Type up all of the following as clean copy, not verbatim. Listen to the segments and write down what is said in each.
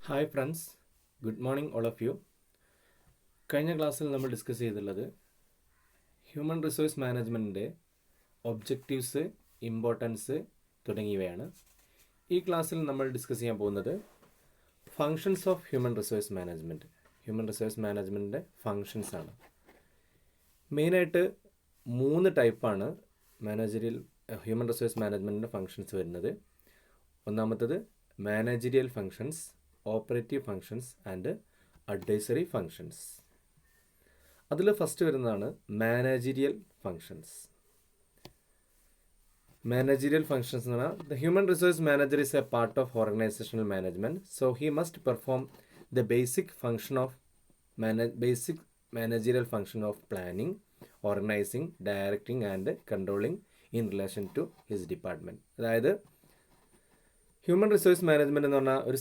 Hi friends, good morning all of you. കഴിഞ്ഞ ക്ലാസ്സിൽ നമ്മൾ ഡിസ്കസ് ചെയ്തിട്ടുള്ളത് ഹ്യൂമൻ റിസോഴ്സ് മാനേജ്മെൻറ്റിൻ്റെ ഒബ്ജക്റ്റീവ്സ്, ഇമ്പോർട്ടൻസ് തുടങ്ങിയവയാണ്. ഈ ക്ലാസ്സിൽ നമ്മൾ ഡിസ്കസ് ചെയ്യാൻ പോകുന്നത് functions of human resource management. Human resource മാനേജ്മെൻറ്റിൻ്റെ ഫങ്ഷൻസ് ആണ്. മെയിനായിട്ട് 3 ടൈപ്പാണ് ഹ്യൂമൻ റിസോഴ്സ് മാനേജ്മെൻറ്റിൻ്റെ ഫങ്ഷൻസ് വരുന്നത്. ഒന്നാമത്തത് managerial functions, operative functions and advisory functions. അതിൽ ഫസ്റ്റ് വരുന്നതാണ് മാനേജരിയൽ ഫങ്ഷൻസ്. മാനേജരിയൽ ഫങ്ഷൻസ് എന്ന് പറഞ്ഞാൽ the human resource manager is a part of organizational management. So he must perform the basic managerial function of planning, organizing, directing and controlling in relation to his department. അതായത് human resource management എന്ന് പറഞ്ഞാൽ ഒരു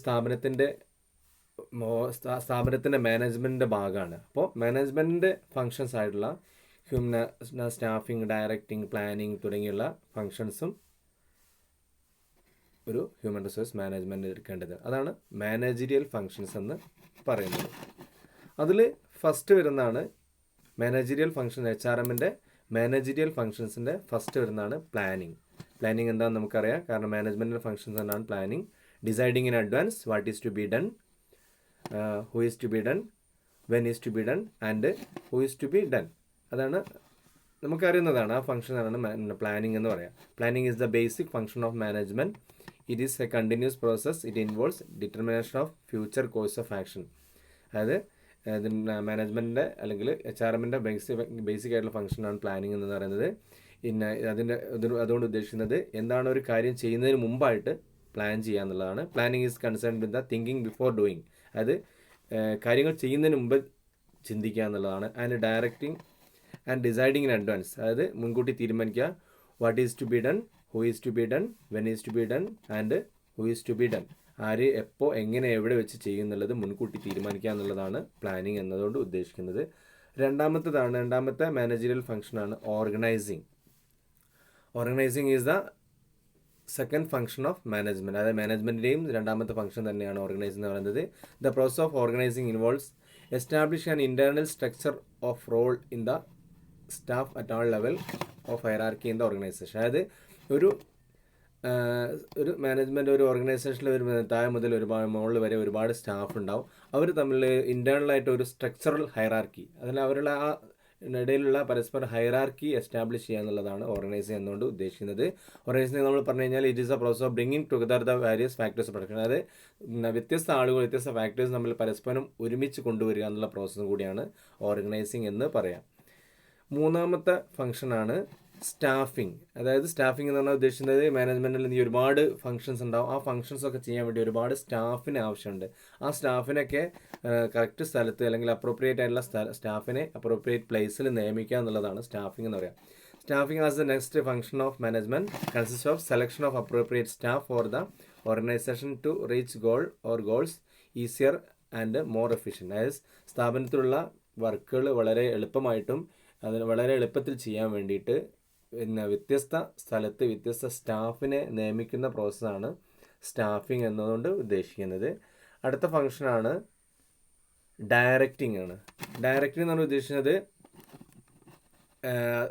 സ്ഥാപനത്തിൻ്റെ മാനേജ്മെൻറ്റിൻ്റെ ഭാഗമാണ്. അപ്പോൾ മാനേജ്മെൻറ്റിൻ്റെ functions ആയിട്ടുള്ള സ്റ്റാഫിംഗ്, ഡയറക്റ്റിംഗ്, പ്ലാനിങ് തുടങ്ങിയുള്ള ഫങ്ഷൻസും ഒരു ഹ്യൂമൻ റിസോഴ്സ് മാനേജ്മെൻറ്റ് എടുക്കേണ്ടത്. അതാണ് മാനേജരിയൽ ഫങ്ഷൻസ് എന്ന് പറയുന്നത്. അതിൽ ഫസ്റ്റ് വരുന്നതാണ് മാനേജരിയൽ ഫങ്ഷൻ. HRMൻ്റെ മാനേജരിയൽ ഫങ്ഷൻസിൻ്റെ ഫസ്റ്റ് വരുന്നതാണ് പ്ലാനിങ്. പ്ലാനിങ് എന്താണെന്ന് നമുക്കറിയാം, കാരണം മാനേജ്മെൻറ്റിൻ്റെ ഫങ്ഷൻസ് എന്നാണ് planning. Deciding in advance what is to be done, who is to be done, when is to be done and who is to be done. അതാണ് നമുക്കറിയുന്നതാണ്. ആ ഫങ്ഷനാണ് പ്ലാനിങ് എന്ന് പറയാം. Planning is the basic function of management. It is a continuous process. It involves determination of future course of action. അതായത് മാനേജ്മെൻറ്റിൻ്റെ അല്ലെങ്കിൽ HRMൻ്റെ basic ആയിട്ടുള്ള ഫങ്ഷനാണ് planning എന്ന് പറയുന്നത്. പിന്നെ അതുകൊണ്ട് ഉദ്ദേശിക്കുന്നത് എന്താണ് ഒരു കാര്യം ചെയ്യുന്നതിന് മുമ്പായിട്ട് പ്ലാൻ ചെയ്യുക എന്നുള്ളതാണ്. Planning is concern with the thinking before doing. അതായത് കാര്യങ്ങൾ ചെയ്യുന്നതിന് മുമ്പ് ചിന്തിക്കുക എന്നുള്ളതാണ്. And directing and deciding in advance. അതായത് മുൻകൂട്ടി തീരുമാനിക്കുക what is to be done, who is to be done, when is to be done and who is to be done. ആര്, എപ്പോൾ, എങ്ങനെ, എവിടെ വെച്ച് ചെയ്യുന്നുള്ളത് മുൻകൂട്ടി തീരുമാനിക്കുക എന്നുള്ളതാണ് പ്ലാനിങ് എന്നതുകൊണ്ട് ഉദ്ദേശിക്കുന്നത്. രണ്ടാമത്തെ മാനേജറിയൽ ഫങ്ഷനാണ് organizing. Organizing is the second function of management. അതായത് മാനേജ്മെൻറ്റിൻ്റെയും രണ്ടാമത്തെ ഫങ്ഷൻ തന്നെയാണ് ഓർഗനൈസിങ് എന്ന് പറയുന്നത്. The process of organizing involves establish an internal structure of role in the staff at all level of hierarchy in the organisation. അതായത് ഒരു management, ഒരു ഓർഗനൈസേഷനിൽ താഴെ മുതൽ മുകളിൽ വരെ ഒരുപാട് സ്റ്റാഫ് ഉണ്ടാവും. അവർ തമ്മിൽ ഇൻറ്റേർണലായിട്ട് ഒരു സ്ട്രക്ചറൽ ഹൈറാർക്കി, അതിൽ അവരുടെ ആ ഇടയിലുള്ള പരസ്പര ഹൈറാർക്കി എസ്റ്റാബ്ലിഷ് ചെയ്യുക എന്നുള്ളതാണ് ഓർഗനൈസിങ് എന്നുകൊണ്ട് ഉദ്ദേശിക്കുന്നത്. ഓർഗനൈസിങ് നമ്മൾ പറഞ്ഞു കഴിഞ്ഞാൽ it is A process of bringing together the various factors of production. അതായത് വ്യത്യസ്ത ആളുകൾ, വ്യത്യസ്ത ഫാക്ടേഴ്സ് തമ്മിൽ പരസ്പരം ഒരുമിച്ച് കൊണ്ടുവരിക എന്നുള്ള പ്രോസസ്സും കൂടിയാണ് ഓർഗനൈസിങ് എന്ന് പറയാം. മൂന്നാമത്തെ ഫങ്ഷനാണ് സ്റ്റാഫിംഗ്. അതായത് സ്റ്റാഫിംഗ് എന്ന് പറഞ്ഞാൽ ഉദ്ദേശിക്കുന്നത് മാനേജ്മെൻറ്റിൽ ഈ ഒരുപാട് ഫങ്ഷൻസ് ഉണ്ടാവും. ആ ഫങ്ഷൻസൊക്കെ ചെയ്യാൻ വേണ്ടി ഒരുപാട് സ്റ്റാഫിന് ആവശ്യമുണ്ട്. ആ സ്റ്റാഫിനൊക്കെ കറക്റ്റ് സ്ഥലത്ത് അല്ലെങ്കിൽ അപ്രോപ്രിയേറ്റ് ആയിട്ടുള്ള സ്റ്റാഫിനെ അപ്രോപ്രിയേറ്റ് പ്ലേസിൽ നിയമിക്കുക എന്നുള്ളതാണ് സ്റ്റാഫിംഗ് എന്ന് പറയാം. Staffing as the next function of management consist of selection of appropriate staff for the organisation to reach goals easier and more efficient. അതായത് സ്ഥാപനത്തിലുള്ള വർക്കുകൾ വളരെ എളുപ്പമായിട്ടും അതിന് വളരെ എളുപ്പത്തിൽ ചെയ്യാൻ വേണ്ടിയിട്ട് വ്യത്യസ്ത സ്ഥലത്ത് വ്യത്യസ്ത സ്റ്റാഫിനെ നിയമിക്കുന്ന പ്രോസസ്സാണ് സ്റ്റാഫിംഗ് എന്നതുകൊണ്ട് ഉദ്ദേശിക്കുന്നത്. അടുത്ത ഫങ്ഷനാണ് ഡയറക്റ്റിംഗ് ആണ്. ഡയറക്റ്റിംഗ് എന്ന് പറഞ്ഞാൽ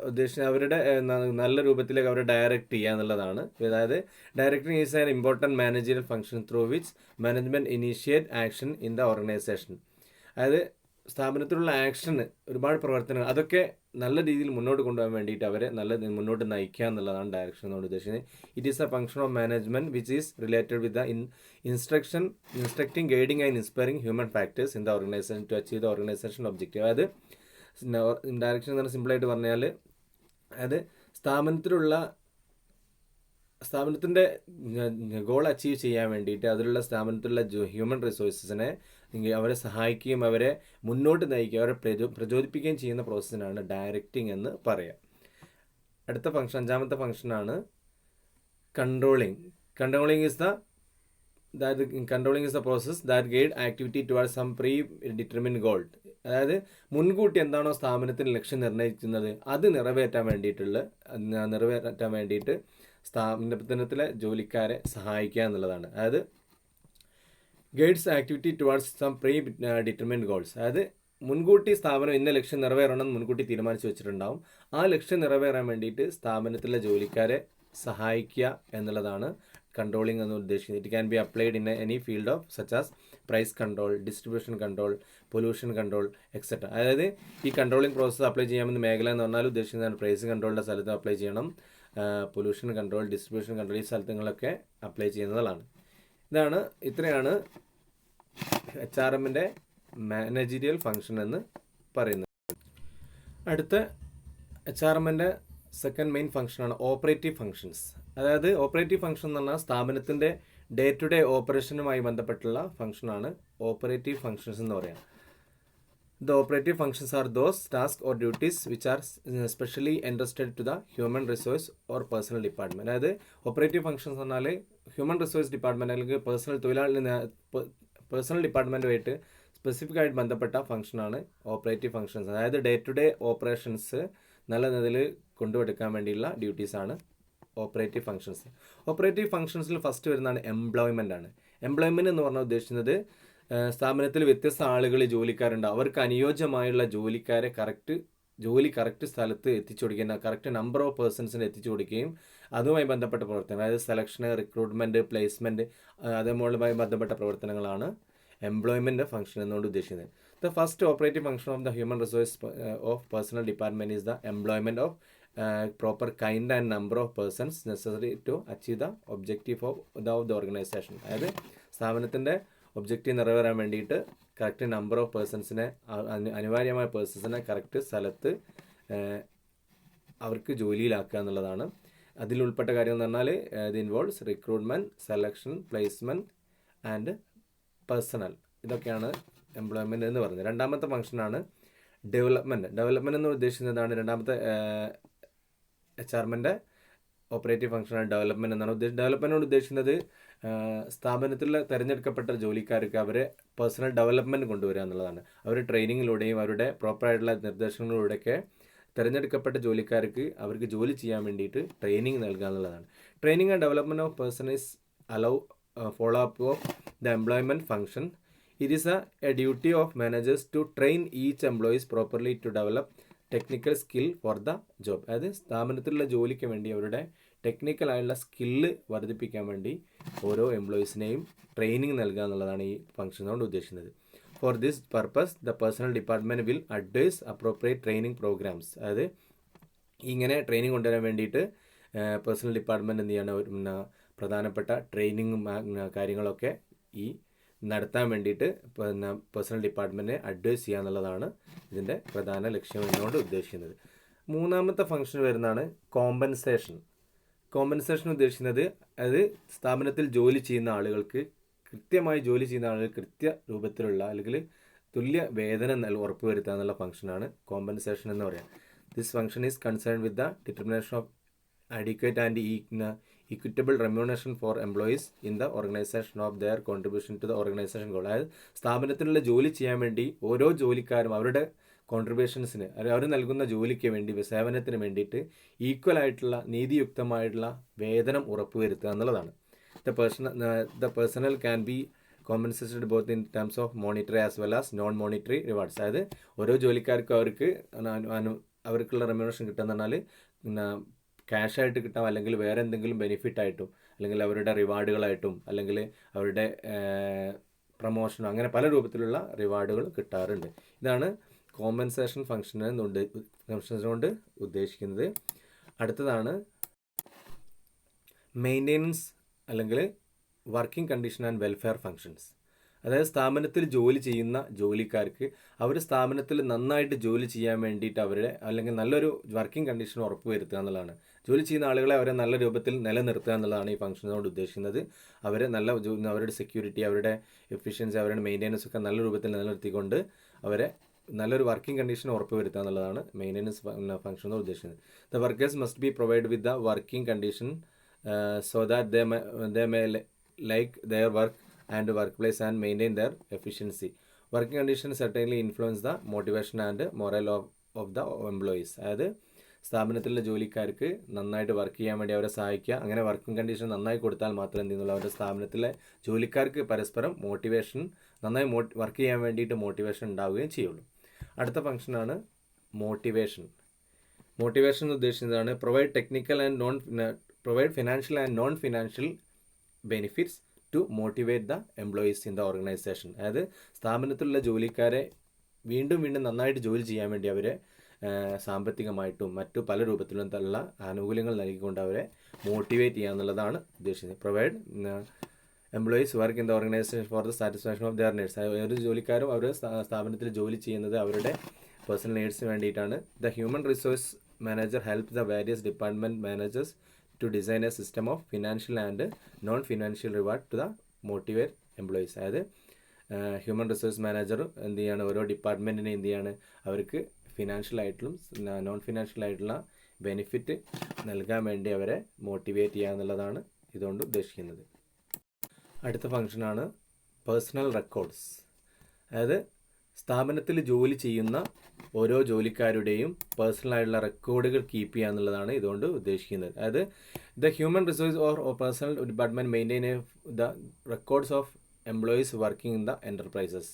ഉദ്ദേശിക്കുന്നത് അവരുടെ നല്ല രൂപത്തിലേക്ക് അവരെ ഡയറക്റ്റ് ചെയ്യുക എന്നുള്ളതാണ്. അതായത് directing is an important managerial function through which management initiate action in the organisation. അതായത് സ്ഥാപനത്തിലുള്ള ആക്ഷന് ഒരുപാട് പ്രവർത്തനങ്ങൾ അതൊക്കെ നല്ല രീതിയിൽ മുന്നോട്ട് കൊണ്ടുപോകാൻ വേണ്ടിയിട്ട് അവരെ മുന്നോട്ട് നയിക്കുക എന്നുള്ളതാണ് ഡയറക്ഷൻ എന്നോട് ഉദ്ദേശിക്കുന്നത്. It is a function of management which is related with the instructing, guiding and inspiring human factors in the organisation to achieve the organisation objective. അതായത് ഡയറക്ഷൻ എന്ന് പറഞ്ഞാൽ സിമ്പിളായിട്ട് പറഞ്ഞാൽ അതായത് സ്ഥാപനത്തിൻ്റെ ഗോൾ അച്ചീവ് ചെയ്യാൻ വേണ്ടിയിട്ട് അതിലുള്ള സ്ഥാപനത്തിലുള്ള ഹ്യൂമൻ റിസോഴ്സസിനെ അവരെ സഹായിക്കുകയും അവരെ മുന്നോട്ട് നയിക്കുകയും അവരെ പ്രചോദിപ്പിക്കുകയും ചെയ്യുന്ന പ്രോസസ്സിനാണ് ഡയറക്റ്റിംഗ് എന്ന് പറയാം. അടുത്ത ഫങ്ഷൻ, അഞ്ചാമത്തെ ഫങ്ഷനാണ് controlling. Controlling is the process that guide activity towards some predetermined goal. അതായത് മുൻകൂട്ടി എന്താണോ സ്ഥാപനത്തിന് ലക്ഷ്യം നിർണ്ണയിക്കുന്നത് അത് നിറവേറ്റാൻ വേണ്ടിയിട്ട് സ്ഥാപനത്തിലെ ജോലിക്കാരെ സഹായിക്കുക എന്നുള്ളതാണ്. അതായത് guides activity towards some predetermined goals. അതായത് മുൻകൂട്ടി സ്ഥാപനം ഇന്ന ലക്ഷ്യം നിറവേറണം മുൻകൂട്ടി തീരുമാനിച്ച് വെച്ചിട്ടുണ്ടാവും. ആ ലക്ഷ്യം നിറവേറാൻ വേണ്ടിയിട്ട് സ്ഥാപനത്തിലെ ജോലിക്കാരെ സഹായിക്കുക എന്നുള്ളതാണ് കൺട്രോളിംഗ് എന്ന് ഉദ്ദേശിക്കുന്നത്. It can be applied in any field of such as price control, distribution control, pollution control etcetera. അതായത് ഈ കൺട്രോളിംഗ് പ്രോസസ്സ് അപ്ലൈ ചെയ്യാമെന്ന മേഖല എന്ന് പറഞ്ഞാൽ ഉദ്ദേശിക്കുന്നതാണ് പ്രൈസ് കൺട്രോളിൻ്റെ സ്ഥലത്ത് അപ്ലൈ ചെയ്യണം, പൊല്യൂഷൻ കൺട്രോൾ, ഡിസ്ട്രിബ്യൂഷൻ കൺട്രോൾ ഈ സ്ഥലത്തുകളൊക്കെ അപ്ലൈ ചെയ്യുന്നതാണ്. ഇത്രയാണ് HRMൻ്റെ മാനേജീരിയൽ ഫങ്ഷൻ എന്ന് പറയുന്നത്. അടുത്ത HRMൻ്റെ സെക്കൻഡ് മെയിൻ ഫംഗ്ഷനാണ് ഓപ്പറേറ്റീവ് ഫങ്ഷൻസ്. അതായത് ഓപ്പറേറ്റീവ് ഫങ്ഷൻ എന്ന് പറഞ്ഞാൽ സ്ഥാപനത്തിൻ്റെ ഡേ ടു ഡേ ഓപ്പറേഷനുമായി ബന്ധപ്പെട്ടുള്ള ഫങ്ഷനാണ് ഓപ്പറേറ്റീവ് ഫങ്ഷൻസ് എന്ന് പറയാം. The operative functions are those tasks or duties which are specially entrusted to the human resource or personal department. അതായത് ഓപ്പറേറ്റീവ് ഫങ്ഷൻസ് എന്ന് പറഞ്ഞാൽ ഹ്യൂമൻ റിസോഴ്സ് ഡിപ്പാർട്ട്മെൻറ്റ് അല്ലെങ്കിൽ പേഴ്സണൽ ഡിപ്പാർട്ട്മെൻറ്റുമായിട്ട് സ്പെസിഫിക് ആയിട്ട് ബന്ധപ്പെട്ട ഫംഗ്ഷനാണ് ഓപ്പറേറ്റീവ് ഫങ്ഷൻസ്. അതായത് ഡേ ടു ഡേ ഓപ്പറേഷൻസ് നല്ല നിലയിൽ കൊണ്ടുവെടുക്കാൻ വേണ്ടിയുള്ള ഡ്യൂട്ടീസാണ് ഓപ്പറേറ്റീവ് ഫങ്ഷൻസ്. ഓപ്പറേറ്റീവ് ഫങ്ഷൻസിൽ ഫസ്റ്റ് വരുന്നതാണ് എംപ്ലോയ്മെൻ്റ് ആണ്. എംപ്ലോയ്മെൻറ്റ് എന്ന് പറഞ്ഞാൽ ഉദ്ദേശിക്കുന്നത് സ്ഥാപനത്തിൽ വ്യത്യസ്ത ആളുകൾ ജോലിക്കാരുണ്ട്, അവർക്ക് അനുയോജ്യമായുള്ള ജോലിക്കാരെ കറക്റ്റ് സ്ഥലത്ത് എത്തിച്ചു കൊടുക്കുക, കറക്റ്റ് നമ്പർ ഓഫ് പേഴ്സൺസിനെ എത്തിച്ചു കൊടുക്കുകയും അതുമായി ബന്ധപ്പെട്ട പ്രവർത്തനങ്ങൾ, അതായത് സെലക്ഷന്, റിക്രൂട്ട്മെൻറ്റ്, പ്ലേസ്മെൻറ്റ് അതേപോലുമായി ബന്ധപ്പെട്ട പ്രവർത്തനങ്ങളാണ് എംപ്ലോയ്മെൻറ്റ് ഫംഗ്ഷൻ എന്നുകൊണ്ട് ഉദ്ദേശിക്കുന്നത്. The first operative function of the human resource of personnel department is the employment of proper kind and number of persons necessary to achieve the objective of the organisation. അതായത് സ്ഥാപനത്തിൻ്റെ objective നിറവേറാൻ വേണ്ടിയിട്ട് correct number of പേഴ്സൺസിനെ, അനിവാര്യമായ പേഴ്സൺസിനെ correct സ്ഥലത്ത് അവർക്ക് ജോലിയിലാക്കുക എന്നുള്ളതാണ്. അതിലുൾപ്പെട്ട കാര്യം എന്ന് പറഞ്ഞാൽ ഇത് involves recruitment, selection, placement and personal. ഇതൊക്കെയാണ് എംപ്ലോയ്മെൻറ്റ് എന്ന് പറയുന്നത്. രണ്ടാമത്തെ ഫംഗ്ഷനാണ് ഡെവലപ്മെൻറ്റ്. ഡെവലപ്മെൻറ്റ് എന്ന് ഉദ്ദേശിക്കുന്നതാണ് രണ്ടാമത്തെ HRMൻ്റെ ഓപ്പറേറ്റീവ് ഫംഗ്ഷനാണ് ഡെവലപ്മെൻറ്റ് എന്നാണ് ഡെവലപ്മെൻറ്റിനോട് ഉദ്ദേശിക്കുന്നത് സ്ഥാപനത്തിൽ തിരഞ്ഞെടുക്കപ്പെട്ട ജോലിക്കാർക്ക് അവരെ പേഴ്സണൽ ഡെവലപ്മെൻറ്റ് കൊണ്ടുവരിക എന്നുള്ളതാണ്. അവർ ട്രെയിനിങ്ങിലൂടെയും അവരുടെ പ്രോപ്പറായിട്ടുള്ള നിർദ്ദേശങ്ങളിലൂടെയൊക്കെ തിരഞ്ഞെടുക്കപ്പെട്ട ജോലിക്കാർക്ക് അവർക്ക് ജോലി ചെയ്യാൻ വേണ്ടിയിട്ട് ട്രെയിനിങ് നൽകുക എന്നുള്ളതാണ്. Training and development of person is allow follow up of the employment function. It is a duty of managers to train each employees properly to develop technical skill for the job. അതായത് സ്ഥാപനത്തിലുള്ള ജോലിക്ക് വേണ്ടി അവരുടെ ടെക്നിക്കലായുള്ള skill വർദ്ധിപ്പിക്കാൻ വേണ്ടി ഓരോ എംപ്ലോയീസിനെയും training നൽകുക എന്നുള്ളതാണ് ഈ ഫംഗ്ഷൻ കൊണ്ട് ഉദ്ദേശിക്കുന്നത്. For this purpose the personnel department will advise appropriate training programmes. അതായത് ഇങ്ങനെ ട്രെയിനിങ് കൊണ്ടുവരാൻ വേണ്ടിയിട്ട് പേഴ്സണൽ ഡിപ്പാർട്ട്മെൻറ്റ് എന്ത് ചെയ്യണം, പ്രധാനപ്പെട്ട ട്രെയിനിങ്ങും കാര്യങ്ങളൊക്കെ ഈ നടത്താൻ വേണ്ടിയിട്ട് പേഴ്സണൽ ഡിപ്പാർട്ട്മെൻറ്റിനെ അഡ്വൈസ് ചെയ്യുക എന്നുള്ളതാണ് ഇതിൻ്റെ പ്രധാന ലക്ഷ്യം എന്നുകൊണ്ട് ഉദ്ദേശിക്കുന്നത്. മൂന്നാമത്തെ ഫംഗ്ഷൻ വരുന്നതാണ് കോമ്പൻസേഷൻ. കോമ്പൻസേഷൻ ഉദ്ദേശിക്കുന്നത് അത് സ്ഥാപനത്തിൽ ജോലി ചെയ്യുന്ന ആളുകൾക്ക് കൃത്യ രൂപത്തിലുള്ള അല്ലെങ്കിൽ തുല്യ വേതനം ഉറപ്പുവരുത്തുക എന്നുള്ള ഫംഗ്ഷനാണ് കോമ്പൻസേഷൻ എന്ന് പറയാം. This function is concern with the determination of adequate and equitable remuneration for employees in the organization of their contribution to the organization goal. അതായത് സ്ഥാപനത്തിലുള്ള ജോലി ചെയ്യാൻ വേണ്ടി ഓരോ ജോലിക്കാരും അവരുടെ കോൺട്രിബ്യൂഷൻസിന് അവർ നൽകുന്ന ജോലിക്ക് വേണ്ടി സേവനത്തിന് വേണ്ടിയിട്ട് ഈക്വൽ ആയിട്ടുള്ള നീതിയുക്തമായിട്ടുള്ള വേതനം ഉറപ്പുവരുത്തുക എന്നുള്ളതാണ്. The personal can be compensated both in terms of monetary as well as non monetary rewards. അതായത് ഓരോ ജോലിക്കാർക്കും അവർക്കുള്ള റെമ്യൂണറേഷൻ കിട്ടുക എന്ന് പറഞ്ഞാൽ ക്യാഷായിട്ട് കിട്ടാം, അല്ലെങ്കിൽ വേറെ എന്തെങ്കിലും ബെനിഫിറ്റായിട്ടും, അല്ലെങ്കിൽ അവരുടെ റിവാർഡുകളായിട്ടും, അല്ലെങ്കിൽ അവരുടെ പ്രൊമോഷനോ, അങ്ങനെ പല രൂപത്തിലുള്ള റിവാർഡുകൾ കിട്ടാറുണ്ട്. ഇതാണ് കോമ്പൻസേഷൻ ഫംഗ്ഷൻസ് കൊണ്ട് ഉദ്ദേശിക്കുന്നത്. അടുത്തതാണ് മെയിൻ്റെനൻസ് അല്ലെങ്കിൽ working condition and welfare functions. അതായത് സ്ഥാപനത്തിൽ ജോലി ചെയ്യുന്ന ജോലിക്കാർക്ക് അവർ സ്ഥാപനത്തിൽ നന്നായിട്ട് ജോലി ചെയ്യാൻ വേണ്ടിയിട്ട് അല്ലെങ്കിൽ നല്ലൊരു വർക്കിംഗ് കണ്ടീഷൻ ഉറപ്പുവരുത്തുക എന്നുള്ളതാണ്. ജോലി ചെയ്യുന്ന ആളുകളെ അവരെ നല്ല രൂപത്തിൽ നിലനിർത്തുക എന്നുള്ളതാണ് ഈ ഫംഗ്ഷനോട് ഉദ്ദേശിക്കുന്നത്. അവരെ അവരുടെ സെക്യൂരിറ്റി, അവരുടെ എഫിഷ്യൻസി, അവരുടെ മെയിൻ്റെനൻസ് ഒക്കെ നല്ല രൂപത്തിൽ നിലനിർത്തിക്കൊണ്ട് അവരെ നല്ലൊരു വർക്കിംഗ് കണ്ടീഷൻ ഉറപ്പുവരുത്തുക എന്നുള്ളതാണ് മെയിൻ്റെനൻസ് ഫംഗ്ഷനോട് ഉദ്ദേശിക്കുന്നത്. The workers must be provide with the working condition so that they may like there work and workplace and maintain their efficiency. Working conditions certainly influence the motivation and morale of the employees. അതായത് സ്ഥാപനത്തിലെ ജോലിക്കാർക്ക് നന്നായിട്ട് work ചെയ്യാൻ വേണ്ടി അവരെ സഹായിക്കുക. അങ്ങനെ working condition നന്നായി കൊടുത്താൽ മാത്രം എന്ത് ചെയ്യുന്നുള്ളൂ, അവരുടെ സ്ഥാപനത്തിലെ ജോലിക്കാർക്ക് പരസ്പരം മോട്ടിവേഷൻ, നന്നായി വർക്ക് ചെയ്യാൻ വേണ്ടിയിട്ട് മോട്ടിവേഷൻ ഉണ്ടാവുകയും ചെയ്യുള്ളൂ. അടുത്ത ഫംഗ്ഷനാണ് മോട്ടിവേഷൻ. മോട്ടിവേഷൻ ഉദ്ദേശിക്കുന്നതാണ് provide financial and non financial benefits to motivate the employees in the organisation. അതായത് സ്ഥാപനത്തിലുള്ള ജോലിക്കാരെ വീണ്ടും വീണ്ടും നന്നായിട്ട് ജോലി ചെയ്യാൻ വേണ്ടി അവരെ സാമ്പത്തികമായിട്ടും മറ്റു പല രൂപത്തിലും ഉള്ള ആനുകൂല്യങ്ങൾ നൽകിക്കൊണ്ട് അവരെ മോട്ടിവേറ്റ് ചെയ്യുക എന്നുള്ളതാണ് ഉദ്ദേശിക്കുന്നത്. Provide employees work in the organisation for the satisfaction of their needs. ഒരു ജോലിക്കാരും അവർ സ്ഥാപനത്തിൽ ജോലി ചെയ്യുന്നത് അവരുടെ പേഴ്സണൽ നീഡ്സിന് വേണ്ടിയിട്ടാണ്. The human resource manager help the various department managers to design a system of financial and non financial reward to the motivate employees. അതായത് human resource manager എന്ത് ചെയ്യാണ്, ഓരോ ഡിപ്പാർട്ട്മെൻറ്റിനെ എന്ത് ചെയ്യാണ്, അവർക്ക് ഫിനാൻഷ്യലായിട്ടും നോൺ ഫിനാൻഷ്യലായിട്ടുള്ള ബെനിഫിറ്റ് നൽകാൻ വേണ്ടി അവരെ മോട്ടിവേറ്റ് ചെയ്യുക എന്നുള്ളതാണ് ഇതുകൊണ്ട് ഉദ്ദേശിക്കുന്നത്. അടുത്ത ഫംഗ്ഷനാണ് പേഴ്സണൽ റെക്കോർഡ്സ്. അതായത് സ്ഥാപനത്തിൽ ജോലി ചെയ്യുന്ന ഓരോ ജോലിക്കാരുടെയും പേഴ്സണലായിട്ടുള്ള റെക്കോർഡുകൾ കീപ്പ് ചെയ്യുക എന്നുള്ളതാണ് ഇതുകൊണ്ട് ഉദ്ദേശിക്കുന്നത്. അതായത് the human resource or personal department maintain the records of employees working in the enterprises.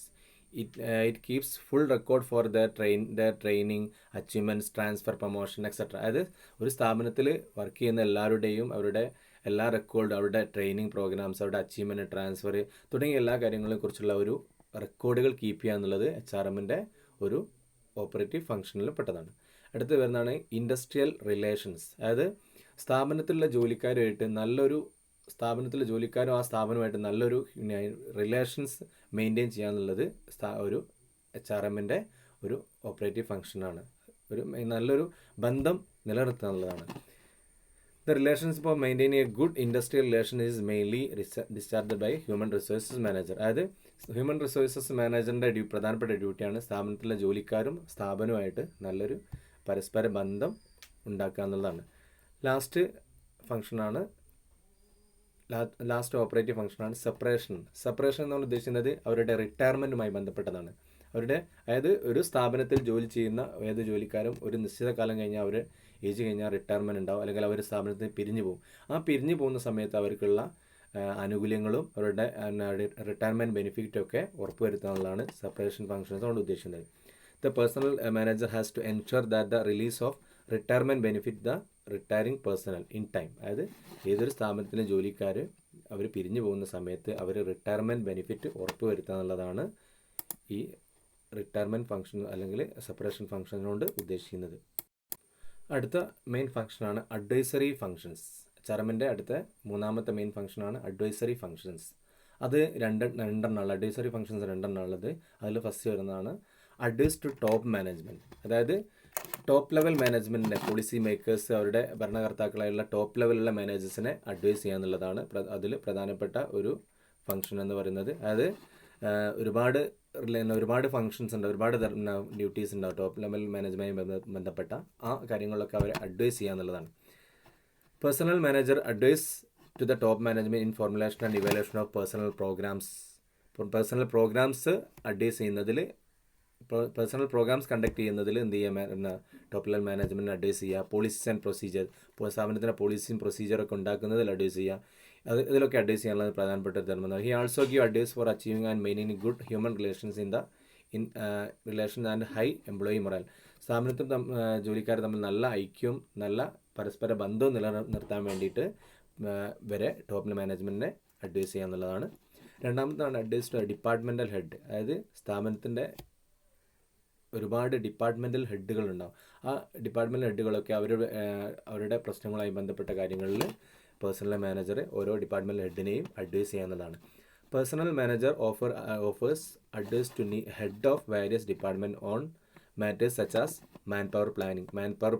It keeps full record for their training, achievements, transfer, promotion, etc. അതായത് ഒരു സ്ഥാപനത്തിൽ വർക്ക് ചെയ്യുന്ന എല്ലാവരുടെയും അവരുടെ എല്ലാ റെക്കോർഡ്, അവരുടെ ട്രെയിനിങ് പ്രോഗ്രാംസ്, അവരുടെ അച്ചീവ്മെൻറ്റ്, ട്രാൻസ്ഫർ തുടങ്ങിയ എല്ലാ കാര്യങ്ങളെ കുറിച്ചുള്ള ഒരു റെക്കോർഡുകൾ കീപ്പ് ചെയ്യുക എന്നുള്ളത് HRMൻ്റെ ഒരു ഓപ്പറേറ്റീവ് ഫംഗ്ഷനിൽ പെട്ടതാണ്. അടുത്ത് വരുന്നതാണ് ഇൻഡസ്ട്രിയൽ റിലേഷൻസ്. അതായത് സ്ഥാപനത്തിലുള്ള ജോലിക്കാരുമായിട്ട് സ്ഥാപനത്തിലെ ജോലിക്കാരും ആ സ്ഥാപനവുമായിട്ട് നല്ലൊരു റിലേഷൻസ് മെയിൻറ്റെയിൻ ചെയ്യാന്നുള്ളത് ഒരു HRMൻ്റെ ഒരു ഓപ്പറേറ്റീവ് ഫംഗ്ഷനാണ്. നല്ലൊരു ബന്ധം നിലനിർത്തുക എന്നുള്ളതാണ്. The relations for maintain a good industrial relation is mainly discharged by human resources manager. അതായത് ഹ്യൂമൻ റിസോഴ്സസ് മാനേജറിൻ്റെ പ്രധാനപ്പെട്ട ഡ്യൂട്ടിയാണ് സ്ഥാപനത്തിലെ ജോലിക്കാരും സ്ഥാപനവുമായിട്ട് നല്ലൊരു പരസ്പര ബന്ധം ഉണ്ടാക്കുക എന്നുള്ളതാണ്. ലാസ്റ്റ് ഓപ്പറേറ്റീവ് ഫംഗ്ഷനാണ് സെപ്പറേഷൻ. സെപ്പറേഷൻ എന്നാണ് ഉദ്ദേശിക്കുന്നത് അവരുടെ റിട്ടയർമെൻറ്റുമായി ബന്ധപ്പെട്ടതാണ്. അതായത് ഒരു സ്ഥാപനത്തിൽ ജോലി ചെയ്യുന്ന ഏത് ജോലിക്കാരും ഒരു നിശ്ചിത കാലം കഴിഞ്ഞാൽ അവർ ഏജ് കഴിഞ്ഞാൽ റിട്ടയർമെൻറ്റ് ഉണ്ടാവും, അല്ലെങ്കിൽ അവർ സ്ഥാപനത്തിൽ പിരിഞ്ഞു പോകും. ആ പിരിഞ്ഞു പോകുന്ന സമയത്ത് അവർക്കുള്ള ആനുകൂല്യങ്ങളും അവരുടെ റിട്ടയർമെൻറ്റ് ബെനിഫിറ്റും ഒക്കെ ഉറപ്പുവരുത്താനുള്ളതാണ് സെപ്പറേഷൻ ഫംഗ്ഷൻസ് കൊണ്ട് ഉദ്ദേശിക്കുന്നത്. The personnel manager has to ensure that the release of retirement benefit the retiring personnel in time. അതായത് ഏതൊരു സ്ഥാപനത്തിലെ ജോലിക്കാർ അവർ പിരിഞ്ഞു പോകുന്ന സമയത്ത് അവർ റിട്ടയർമെൻറ്റ് ബെനിഫിറ്റ് ഉറപ്പുവരുത്തുക എന്നുള്ളതാണ് ഈ റിട്ടയർമെൻറ്റ് ഫംഗ്ഷൻ അല്ലെങ്കിൽ സെപ്പറേഷൻ ഫംഗ്ഷൻ കൊണ്ട് ഉദ്ദേശിക്കുന്നത്. അടുത്ത മെയിൻ ഫംഗ്ഷനാണ് അഡ്വൈസറി ഫംഗ്ഷൻസ്. HRMൻ്റെ അടുത്ത മൂന്നാമത്തെ മെയിൻ ഫംഗ്ഷനാണ് അഡ്വൈസറി ഫംഗ്ഷൻസ്. അത് രണ്ടെണ്ണമുള്ള അഡ്വൈസറി ഫംഗ്ഷൻസ് രണ്ടെണ്ണമുള്ളത്. അതിൽ ഫസ്റ്റ് വരുന്നതാണ് അഡ്വൈസ് ടു ടോപ്പ് മാനേജ്മെൻറ്റ്. അതായത് ടോപ്പ് ലെവൽ മാനേജ്മെൻറ്റിനെ, പോളിസി മേക്കേഴ്സ്, അവരുടെ ഭരണകർത്താക്കളായുള്ള ടോപ്പ് ലെവലുള്ള മാനേജേഴ്സിനെ അഡ്വൈസ് ചെയ്യുക എന്നുള്ളതാണ് അതിൽ പ്രധാനപ്പെട്ട ഒരു ഫംഗ്ഷൻ എന്ന് പറയുന്നത്. അതായത് ഒരുപാട് ഫംഗ്ഷൻസ് ഉണ്ട്, ഒരുപാട് ഡ്യൂട്ടീസ് ഉണ്ടാവും ടോപ്പ് ലെവൽ മാനേജ്മെൻറ്റുമായി ബന്ധപ്പെട്ട. ആ കാര്യങ്ങളൊക്കെ അവരെ അഡ്വൈസ് ചെയ്യുക എന്നുള്ളതാണ്. Personnel manager advise to the top management in formulation and evaluation of personnel programmes advise ചെയ്യുന്നതിൽ, പേഴ്സണൽ പ്രോഗ്രാംസ് കണ്ടക്ട് ചെയ്യുന്നതിൽ എന്ത് ചെയ്യുക, ടോപ്പ് ലെവൽ മാനേജ്മെൻറ്റിന് അഡ്വൈസ് ചെയ്യുക. പോളിസീസ് ആൻഡ് പ്രൊസീജിയർ, സ്ഥാപനത്തിൻ്റെ പോളിസിയും പ്രൊസീജിയറൊക്കെ ഉണ്ടാക്കുന്നതിൽ അഡ്വൈസ് ചെയ്യുക. ഇതിലൊക്കെ അഡ്വൈസ് ചെയ്യാനുള്ളത് പ്രധാനപ്പെട്ട ധർമ്മമാണ്. He also give advice for achieving and maintaining good human relations in relation and high employee morale. സ്ഥാപനത്തിൽ ജോലിക്കാർ തമ്മിൽ നല്ല ഐക്യവും നല്ല പരസ്പര ബന്ധവും നിലനിർത്താൻ വേണ്ടിയിട്ട് വരെ ടോപ്പ് മാനേജ്മെൻറ്റിനെ അഡ്വൈസ് ചെയ്യുക എന്നുള്ളതാണ്. രണ്ടാമതാണ് അഡ്വൈസ് ടു ഡിപ്പാർട്ട്മെൻറ്റൽ ഹെഡ്. അതായത് സ്ഥാപനത്തിൻ്റെ ഒരുപാട് ഡിപ്പാർട്ട്മെൻറ്റൽ ഹെഡുകളുണ്ടാവും. ആ ഡിപ്പാർട്ട്മെൻറ്റൽ ഹെഡുകളൊക്കെ അവരുടെ പ്രശ്നങ്ങളുമായി ബന്ധപ്പെട്ട കാര്യങ്ങളിൽ പേഴ്സണൽ മാനേജർ ഓരോ ഡിപ്പാർട്ട്മെൻറ്റൽ ഹെഡിനെയും അഡ്വൈസ് ചെയ്യുന്നതാണ്. Personnel manager offers advice to head of various department on matters such as man power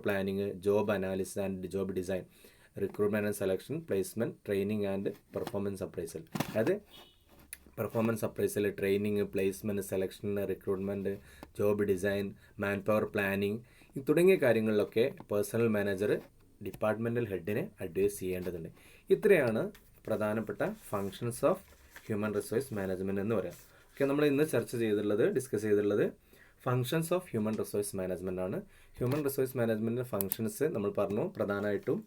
planning, job analysis and job design, recruitment and selection, placement, training and performance appraisal. അതായത് performance appraisal, training, placement, selection, recruitment, job design, man power planning തുടങ്ങിയ കാര്യങ്ങളിലൊക്കെ personnel manager departmental ഹെഡിനെ advise ചെയ്യേണ്ടതുണ്ട്. ഇത്രയാണ് പ്രധാനപ്പെട്ട functions of human resource management എന്ന് പറയാം. Okay, നമ്മൾ ഇന്ന് ഡിസ്കസ് ചെയ്തിട്ടുള്ളത് functions of human resource management ആണ്. ഹ്യൂമൻ റിസോഴ്സ് മാനേജ്മെൻറ്റിൻ്റെ ഫങ്ഷൻസ് നമ്മൾ പറഞ്ഞു പ്രധാനമായിട്ടും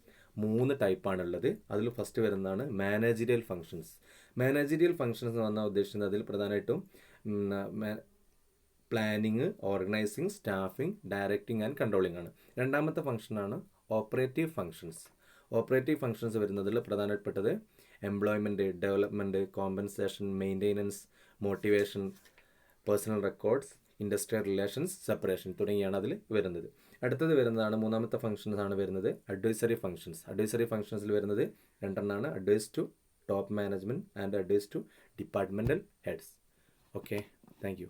3 ടൈപ്പാണുള്ളത്. അതിൽ ഫസ്റ്റ് വരുന്നതാണ് മാനേജീരിയൽ ഫങ്ഷൻസ്. മാനേജീരിയൽ ഫങ്ഷൻസ് എന്ന് പറഞ്ഞാൽ ഉദ്ദേശിക്കുന്നത് അതിൽ പ്രധാനമായിട്ടും planning, organizing, staffing, directing and controlling ആണ്. രണ്ടാമത്തെ ഫംഗ്ഷനാണ് ഓപ്പറേറ്റീവ് ഫങ്ഷൻസ്. ഓപ്പറേറ്റീവ് ഫങ്ഷൻസ് വരുന്നതിൽ പ്രധാനപ്പെട്ടത് employment, development, compensation, maintenance, motivation, personnel records, industrial relations, separation തുടങ്ങിയാണ് അതിൽ വരുന്നത്. അടുത്തത് വരുന്നതാണ് മൂന്നാമത്തെ ഫങ്ഷൻസ് ആണ് വരുന്നത് അഡ്വൈസറി ഫങ്ഷൻസ്. അഡ്വൈസറി ഫങ്ഷൻസിൽ വരുന്നത് 2 എണ്ണമാണ്. Advise to top management and advise to departmental heads. Okay, thank U.